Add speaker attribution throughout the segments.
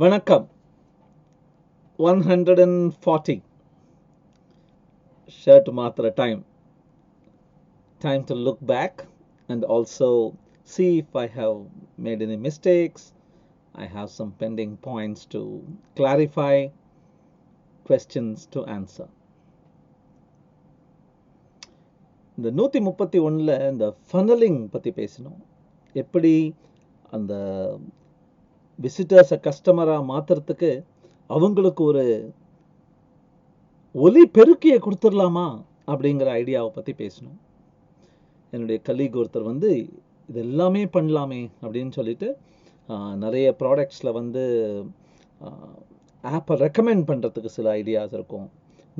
Speaker 1: வணக்கம். 140 ஷர்ட் மாத்துற time to look back and also see if I have made any mistakes. I have some pending points to clarify, questions to answer. இந்த 131ல இந்த funnelling பத்தி பேசணும். எப்படி அந்த விசிட்டர்ஸை கஸ்டமரா மாத்துறதுக்கு அவங்களுக்கு ஒரு ஒலி பெருக்கியை கொடுத்துடலாமா அப்படிங்கிற ஐடியாவை பற்றி பேசணும். என்னுடைய கலீக் ஒருத்தர் இது எல்லாமே பண்ணலாமே அப்படின்னு சொல்லிட்டு நிறைய ப்ராடக்ட்ஸில் ஆப்பை ரெக்கமெண்ட் பண்ணுறதுக்கு சில ஐடியாஸ் இருக்கும்.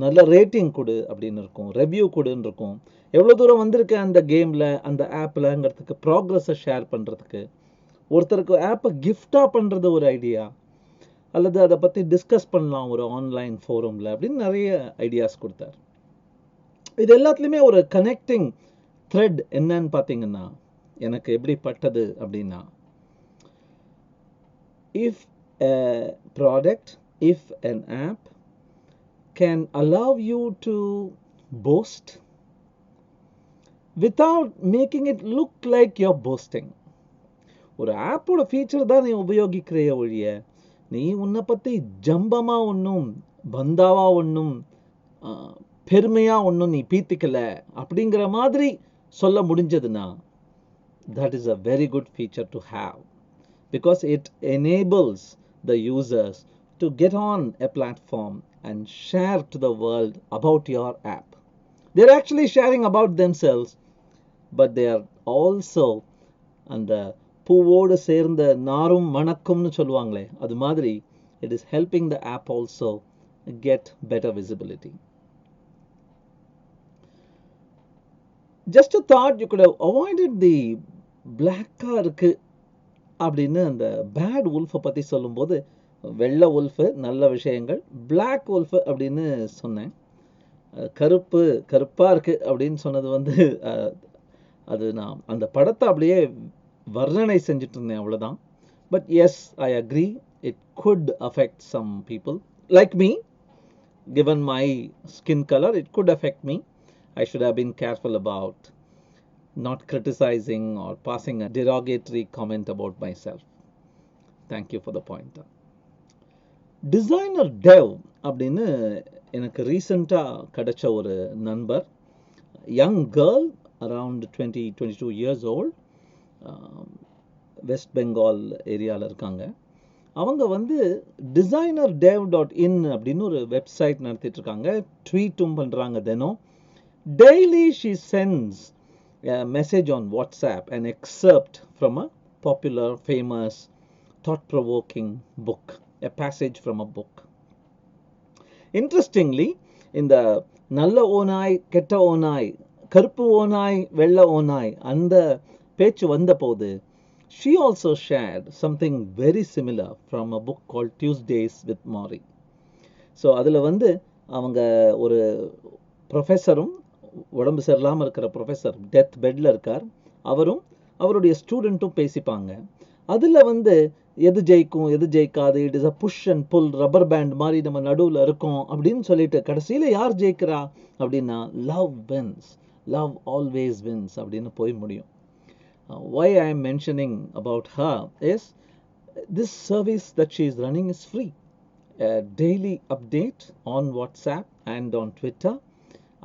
Speaker 1: நல்ல ரேட்டிங் கொடு அப்படின்னு இருக்கும், ரெவ்யூ கொடுன்னு இருக்கும். எவ்வளோ தூரம் வந்திருக்கு அந்த கேமில் அந்த ஆப்பில்ங்கிறதுக்கு ப்ராக்ரஸை ஷேர் பண்ணுறதுக்கு, ஒருத்தருக்கு ஆப்பை கிஃப்டாக பண்ணுறது ஒரு ஐடியா, அல்லது அதை பற்றி டிஸ்கஸ் பண்ணலாம் ஒரு ஆன்லைன் ஃபோரமில் அப்படின்னு நிறைய ஐடியாஸ் கொடுத்தார். இது எல்லாத்துலேயுமே ஒரு கனெக்டிங் த்ரெட் என்னன்னு பார்த்தீங்கன்னா எனக்கு எப்படி பட்டது அப்படின்னா, if a product, if an app can allow you to boast without making it look like you're boasting. ஒரு ஆப்போட ஃபீச்சர் தான் நீ உபயோகிக்கிறைய ஒழிய நீ உன்னை பற்றி ஜம்பமாக ஒன்றும் பந்தாவா ஒன்றும் பெருமையாக ஒன்றும் நீ பீத்திக்கல அப்படிங்கிற மாதிரி சொல்ல முடிஞ்சதுன்னா that is a very good feature to have, because it enables the users to get on a platform and share to the world about your app. They're actually sharing about themselves, but they are also அந்த பூவோடு சேர்ந்த நாரும் மணக்கும்னு சொல்லுவாங்களே அது மாதிரி it is helping the app also get better visibility. Just a thought, you could have avoided the black-ஆ இருக்கு அப்படின்னு அந்த பேட் உல்ஃபை பற்றி சொல்லும்போது வெள்ளை உல்ஃபு நல்ல விஷயங்கள், பிளாக் உல்ஃபு அப்படின்னு சொன்னேன். கருப்பாக இருக்கு அப்படின்னு சொன்னது அது நான் அந்த படத்தை அப்படியே வர்ணனை செஞ்சுட்டு இருந்தேன், அவ்வளோதான். But yes, I agree, it could affect some people like me. given my skin color, it could affect me. I should have been careful about not criticizing or passing a derogatory comment about myself. Thank you for the pointer. Designer Dev அப்படின்னு எனக்கு ரீசெண்டாக கிடைச்ச ஒரு நண்பர், young girl, around 22 years old, west Bengal ஏரியாவில் இருக்காங்க. அவங்க designerdev.in அப்படின்னு ஒரு வெப்சைட் நடத்திட்டு இருக்காங்க, ட்வீட்டும் பண்ணுறாங்க தினம். Daily she sends a message on WhatsApp, an excerpt from a popular, famous, thought-provoking book, a passage from a book. Interestingly, இந்த நல்ல ஓநாய் கெட்ட ஓநாய், கருப்பு ஓநாய் வெள்ளை ஓநாய் அந்த பேச்சு வந்த போது she also shared something very similar from a book called Tuesdays with Morrie. So அதில் அவங்க ஒரு ப்ரொஃபஸரும், உடம்பு சரியில்லாமல் இருக்கிற ப்ரொஃபஸர், டெத் பெட்டில் இருக்கார், அவரும் அவருடைய ஸ்டூடெண்ட்டும் பேசிப்பாங்க. அதில் எது ஜெயிக்கும் எது ஜெயிக்காது, it is a push and pull, rubber band மாதிரி நம்ம நடுவில் இருக்கோம் அப்படின்னு சொல்லிட்டு கடைசியில் யார் ஜெயிக்கிறா அப்படின்னா love wins, love always wins அப்படின்னு போய் முடியும். Why I am mentioning about her is this service that she is running is free. A daily update on WhatsApp and on Twitter.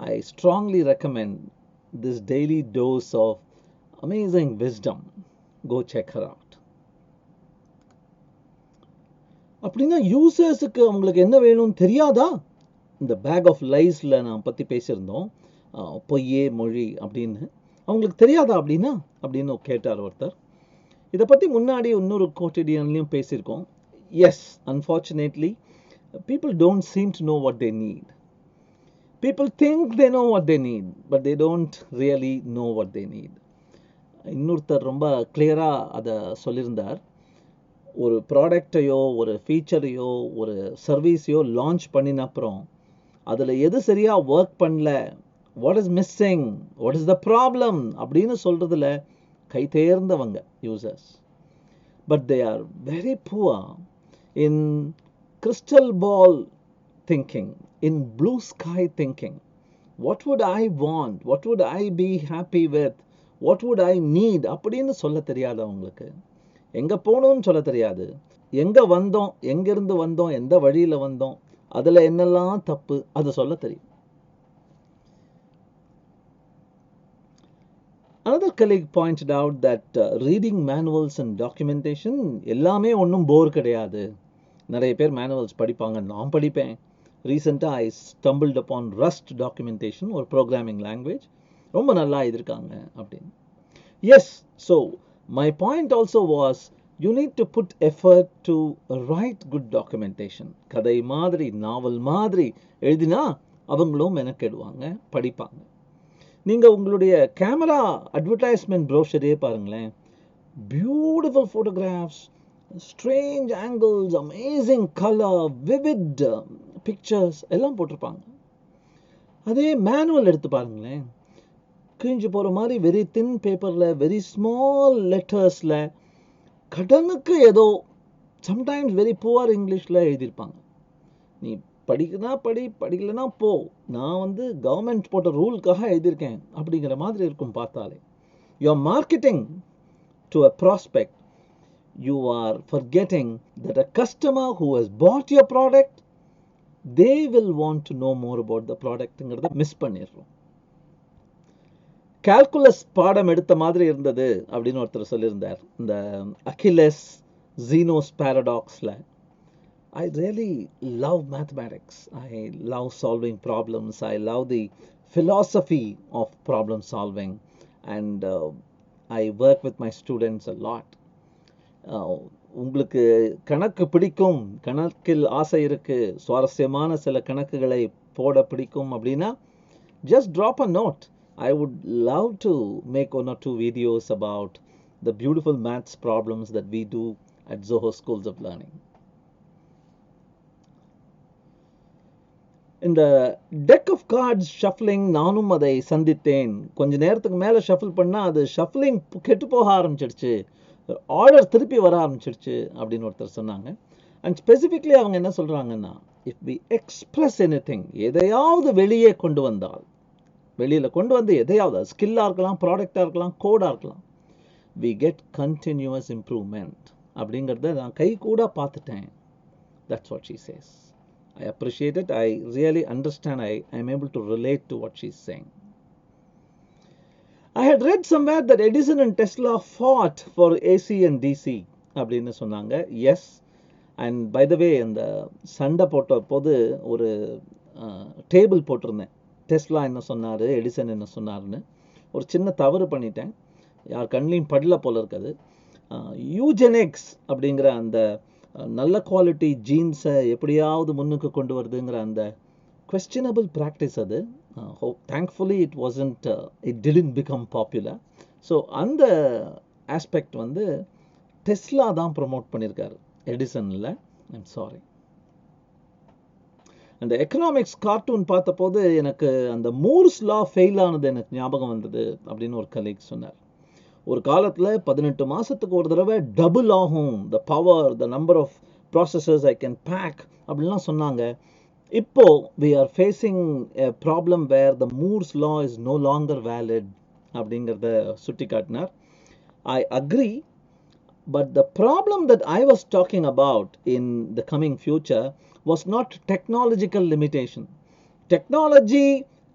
Speaker 1: I strongly recommend this daily dose of amazing wisdom. Go check her out. அப்படின்னா யூசர்ஸுக்கு அவங்களுக்கு என்ன வேணும்னு தெரியாதா? இந்த back of லைஸில் நான் பற்றி பேசியிருந்தோம், பொய்யே மொழி அப்படின்னு. அவங்களுக்கு தெரியாதா அப்படின்னு கேட்டார் ஒருத்தர். இதை பற்றி முன்னாடி இன்னொரு கோட்டிடியன்லையும் பேசியிருக்கோம். Yes, unfortunately people don't seem to know what they need. People think they know what they need, but they don't really know what they need. இன்னொருத்தர் ரொம்ப கிளியராக அதை சொல்லியிருந்தார். ஒரு ப்ராடக்டையோ ஒரு ஃபீச்சரையோ ஒரு சர்வீஸையோ லான்ச் பண்ணின அப்புறம் அதில் எது சரியாக ஒர்க் பண்ணல, what is missing, what is the problem அப்படின்னு சொல்கிறதுல கை தேர்ந்தவங்க users. But they are very poor in crystal ball thinking, in blue sky thinking. What would I want? What would I be happy with? What would I need? அப்படின்னு சொல்ல தெரியாது அவங்களுக்கு. எங்க போகணும்னு சொல்ல தெரியாது. எங்க வந்தோம், எங்கிருந்து வந்தோம், எந்த வழியில வந்தோம், அதுல என்னெல்லாம் தப்பு, அது சொல்ல தெரியும். Another colleague pointed out that reading manuals and documentation எல்லாமே ஒன்றும் போர் கிடையாது. நிறைய பேர் manuals படிப்பாங்க, நான் படிப்பேன். Recently I stumbled upon Rust documentation, ஒரு programming language. ரொம்ப நல்லா எழுதிருக்காங்க அப்படின்னு. Yes, so my point also was you need to put effort to write good documentation. கதை மாதிரி, நாவல் மாதிரி எழுதினா அவங்களும் மெனக்கெடுவாங்க, படிப்பாங்க. நீங்க உங்களுடைய கேமரா அட்வர்டைஸ்மெண்ட் ப்ரோஷரே பாருங்களேன். Beautiful photographs, strange angles, amazing colour, vivid pictures எல்லாம் போட்டிருப்பாங்க. அதே மேனுவல் எடுத்து பாருங்களேன். கிழிஞ்சு போகிற மாதிரி வெரி தின் பேப்பரில், வெரி ஸ்மால் லெட்டர்ஸில், கடனுக்கு ஏதோ சம்டைம்ஸ் வெரி புவர் இங்கிலீஷில் எழுதியிருப்பாங்க. நீ படிக்கனா படி, படிக்கலைன்னா போ, நான் வந்து கவர்மெண்ட் போட்ட ரூலுக்காக எழுதியிருக்கேன் அப்படிங்கிற மாதிரி இருக்கும் பார்த்தாலே. You are marketing to a prospect. You are forgetting that a customer who has bought your product, they will want to know more about the ப்ராடக்ட்ங்கிறத மிஸ் பண்ணிடுறோம். கால்குலஸ் பாடம் எடுத்த மாதிரி இருந்தது அப்படின்னு ஒருத்தர் சொல்லியிருந்தார். இந்த Akila's ஜீனோஸ் பாரடாக்ஸில். I really love mathematics. I love solving problems. I love the philosophy of problem solving. And I work with my students a lot. உங்களுக்கு கணக்கு பிடிக்கும், கணக்கில் ஆசை இருக்கு, சுவாரஸ்யமான சில கணக்குகளை போட பிடிக்கும் அப்படின்னா just drop a note. I would love to make 1 or 2 videos about the beautiful maths problems that we do at Zoho Schools of Learning. இந்த டெக் ஆஃப் கார்ட்ஸ் ஷஃப்லிங் நானும் அதை சந்தித்தேன். கொஞ்ச நேரத்துக்கு மேலே ஷஃபில் பண்ணால் அது ஷஃப்லிங் கெட்டு போக ஆரம்பிச்சிடுச்சு, ஆர்டர் திருப்பி வர ஆரம்பிச்சிடுச்சு அப்படின்னு ஒருத்தர் சொன்னாங்க. அண்ட் ஸ்பெசிஃபிக்லி அவங்க என்ன சொல்கிறாங்கன்னா, இஃப் வி எக்ஸ்பிரஸ் எனிதிங், எதையாவது வெளியே கொண்டு வந்தால், வெளியில் கொண்டு வந்து எதையாவது, ஸ்கில்லாக இருக்கலாம், ப்ராடக்டாக இருக்கலாம், கோடாக இருக்கலாம், வி கெட் கண்டினியூவஸ் இம்ப்ரூவ்மெண்ட் அப்படிங்கிறத நான் கை கூட பார்த்துட்டேன். That's what she chase. I appreciate it. I really understand. I am able to relate to what she's saying. I had read somewhere that Edison and Tesla fought for AC and DC. அப்படின்னு சொன்னாங்க. Yes. And by the way, அந்த சண்டை போட்ட போது ஒரு table போட்டிருந்தேன். Tesla என்ன சொன்னார், எடிசன் என்ன சொன்னார்னு. ஒரு சின்ன தவறு பண்ணிட்டேன், யார் கண்ணிலையும் படல போல இருக்காது. யூஜெனிக்ஸ் அப்படிங்கிற அந்த நல்ல குவாலிட்டி ஜீன்ஸை எப்படியாவது முன்னுக்கு கொண்டு வருதுங்கிற அந்த questionable practice அது. Thankfully it wasn't, it didn't become popular. So அந்த ஆஸ்பெக்ட் வந்து டெஸ்லா தான் ப்ரொமோட் பண்ணியிருக்காரு, எடிசனில். I'm sorry. அந்த எக்கனாமிக்ஸ் கார்ட்டூன் பார்த்தபோது எனக்கு அந்த மூர்ஸ் லா ஃபெயில் ஆனது எனக்கு ஞாபகம் வந்தது அப்படின்னு ஒரு கலீக் சொன்னார். ஒரு காலத்தில் 18 மாதத்துக்கு ஒரு தடவை டபுள் ஆகும் the power, the number of processors I can pack அப்படின்லாம் சொன்னாங்க. இப்போ we are facing a problem where the Moore's law is no longer valid அப்படிங்கிறத சுட்டி காட்டினார். I agree, but the problem that I was talking about in the coming future was not technological limitation. Technology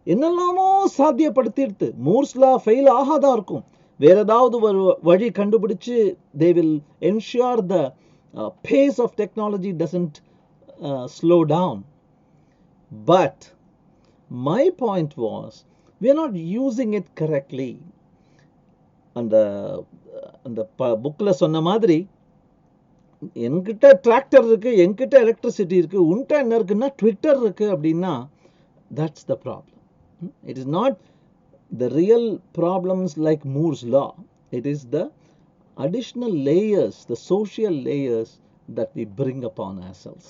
Speaker 1: என்னெல்லாமோ சாத்தியப்படுத்திடுது, Moore's லா fail ஆகாதான் இருக்கும். வேற ஏதாவது ஒரு வழி கண்டுபிடிச்சு they will ensure the pace of technology doesn't slow down. But my point was we are not using it correctly. அந்த புக்கில் சொன்ன மாதிரி என்கிட்ட டிராக்டர் இருக்கு, என்கிட்ட எலக்ட்ரிசிட்டி இருக்கு, உன்கிட்ட என்ன இருக்குன்னா ட்விட்டர் இருக்கு அப்படின்னா that's the problem. It is not the real problems like Moore's law. It is the additional layers, the social layers that we bring upon ourselves.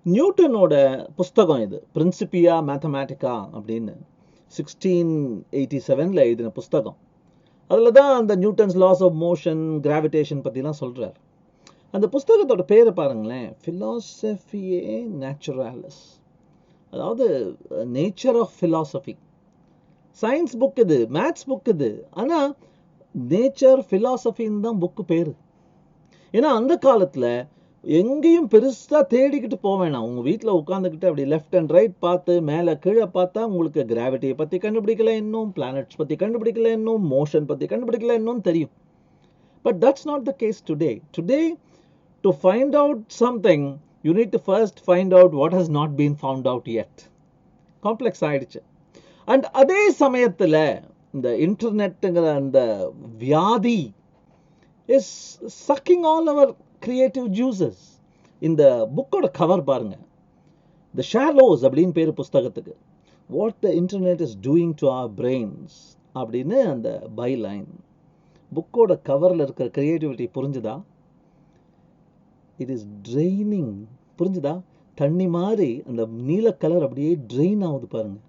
Speaker 1: நியூட்டனோட புஸ்தகம் இது, பிரின்சிபியா மேத்தமேட்டிக்கா அப்படின்னு 1687 எழுதின புஸ்தகம். அதில் தான் அந்த Newton's laws of motion, gravitation பற்றிலாம் சொல்கிறார். அந்த புஸ்தகத்தோட பேரை பாருங்களேன், Philosophiae Naturalis, அதாவது nature of philosophy. Science book இது, மேத்ஸ் புக் இது, ஆனா நேச்சர் philosophyன்னு தான் புக்கு பேரு. ஏன்னா அந்த காலத்துல எங்கேயும் பெருசா தேடிக்கிட்டு போக வேணாம். உங்க வீட்டில் உட்காந்துக்கிட்டு அப்படி லெஃப்ட் அண்ட் ரைட் பார்த்து மேலே கீழே பார்த்தா உங்களுக்கு கிராவிட்டியை பற்றி கண்டுபிடிக்கல இன்னும், பிளானட்ஸ் பற்றி கண்டுபிடிக்கல இன்னும், மோஷன் பற்றி கண்டுபிடிக்கல இன்னும் தெரியும். But that's not the case today. Today to find out something you need to first find out what has not been found out yet. Complex ஆயிடுச்சு. அண்ட் அதே சமயத்தில் இந்த இன்டர்நெட்டுங்கிற அந்த வியாதி is sucking all our creative juices. இந்த புக்கோட cover பாருங்க, The Shallows அப்படின்னு பேரு புஸ்தகத்துக்கு. What the internet is doing to our brains அப்படின்னு அந்த பை லைன். புக்கோட கவர்ல இருக்கிற கிரியேட்டிவிட்டி புரிஞ்சுதா? It is training. புரிஞ்சுதா? தண்ணி மாதிரி அந்த நீல கலர் அப்படியே ட்ரெயின் ஆகுது பாருங்க.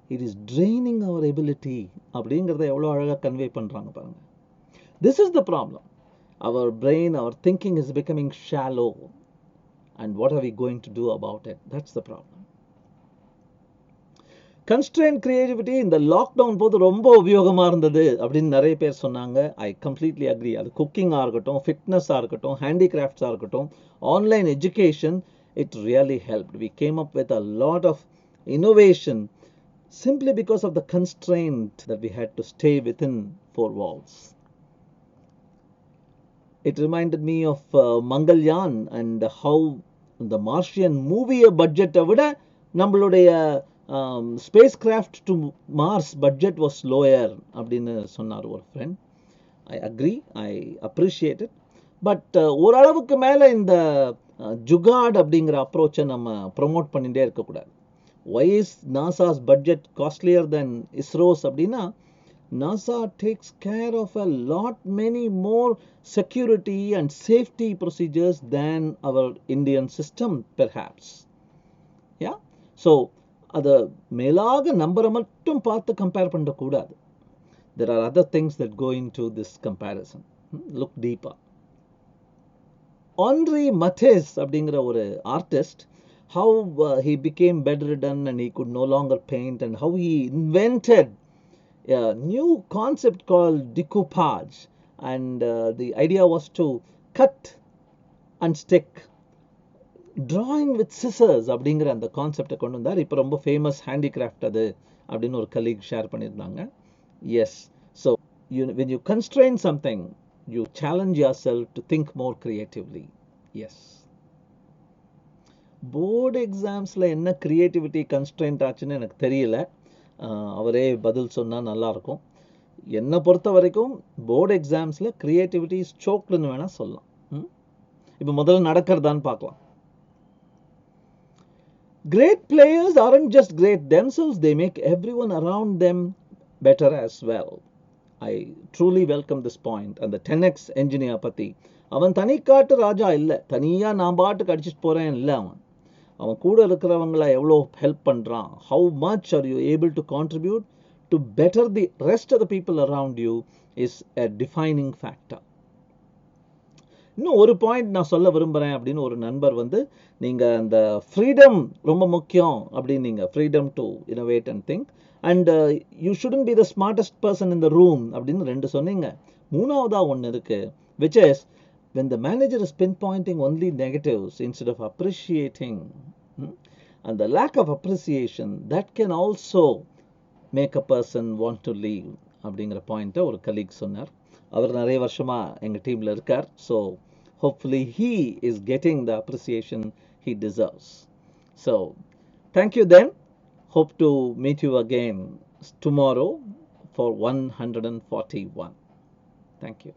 Speaker 1: It is training our ability அப்படிங்கிறத எவ்வளோ அழகாக கன்வே பண்றாங்க பாருங்க. This is the problem. Our brain, our thinking is becoming shallow. And what are we going to do about it? That's the problem. Constrained creativity இந்த lockdown போது ரொம்ப உபயோகமாக இருந்தது அப்படின்னு நிறைய பேர் சொன்னாங்க. I completely agree. அது குக்கிங்காக இருக்கட்டும், ஃபிட்னஸாக இருக்கட்டும், ஹேண்டிகிராஃப்ட்ஸாக இருக்கட்டும், online education, it really helped. We came up with a lot of innovation simply because of the constraint that we had to stay within four walls. It reminded me of Mangalyaan and how the Martian movie budget விட நம்மளுடைய space craft to Mars budget was lower அப்படின்னு சொன்னார் ஒரு friend. I agree, I appreciate it. But ஓரளவுக்கு மேலே இந்த ஜுகாட் அப்படிங்கிற அப்ரோச்சை நம்ம ப்ரொமோட் பண்ணிகிட்டே இருக்கக்கூடாது. Why is NASA's budget costlier than ISRO's அப்படின்னா, NASA takes care of a lot many more security and safety procedures than our Indian system perhaps. Yeah, so அது மேலாக நம்பரை மட்டும் பார்த்து கம்பேர் பண்ணக்கூடாது. There are other things that go into this comparison. Look deeper. Henri Matisse அப்படிங்கிற ஒரு artist, how he became bedridden and he could no longer paint, and how he invented a new concept called decoupage, and the idea was to cut and stick, drawing with scissors அப்படிங்கிற அந்த கான்செப்டை கொண்டு வந்தார். இப்போ ரொம்ப famous handicraft அது அப்படின்னு ஒரு கலீக் ஷேர் பண்ணியிருந்தாங்க. Yes, so when you constrain something, you challenge yourself to think more creatively. Yes. Board எக்ஸாம்ஸில் என்ன க்ரியேட்டிவிட்டி கன்ஸ்ட்ரெயின்ட் ஆச்சுன்னு எனக்கு தெரியல. அவரே பதில் சொன்னால் நல்லாயிருக்கும். என்னை பொறுத்த வரைக்கும் போர்டு எக்ஸாம்ஸில் க்ரியேட்டிவிட்டி ஸ்ட்ரோக்டுன்னு வேணால் சொல்லலாம். இப்போ முதல்ல நடக்கிறதான்னு பார்க்கலாம். Great players aren't just great themselves, they make everyone around them better as well. I truly welcome this point. And the 10x engineer பற்றி, அவன் தனிக்காட்டு ராஜா இல்லை, தனியாக நான் பாட்டுக்கு அடிச்சுட்டு போகிறேன் இல்லை. அவன் கூட இருக்கிறவங்கள எவ்வளோ ஹெல்ப் பண்ணுறான். How much are you able to contribute to better the rest of the people around you is a defining factor. இன்னும் ஒரு பாயிண்ட் நான் சொல்ல விரும்புகிறேன் அப்படின்னு ஒரு நண்பர் வந்து, நீங்கள் அந்த ஃப்ரீடம் ரொம்ப முக்கியம் அப்படின்னு, நீங்கள் freedom to innovate and think, and you shouldn't be the smartest person in the room அப்படின்னு ரெண்டு சொன்னீங்க. மூணாவதாக ஒன்று இருக்குது, which is when the manager is pinpointing only negatives instead of appreciating, and the lack of appreciation that can also make a person want to leave அப்படிங்கிற பாயிண்ட்டை ஒரு colleague சொன்னார். அவர் நிறைய வருஷமாக எங்கள் டீமில் இருக்கார். So hopefully he is getting the appreciation he deserves. So thank you then. Hope to meet you again tomorrow for 141. Thank you.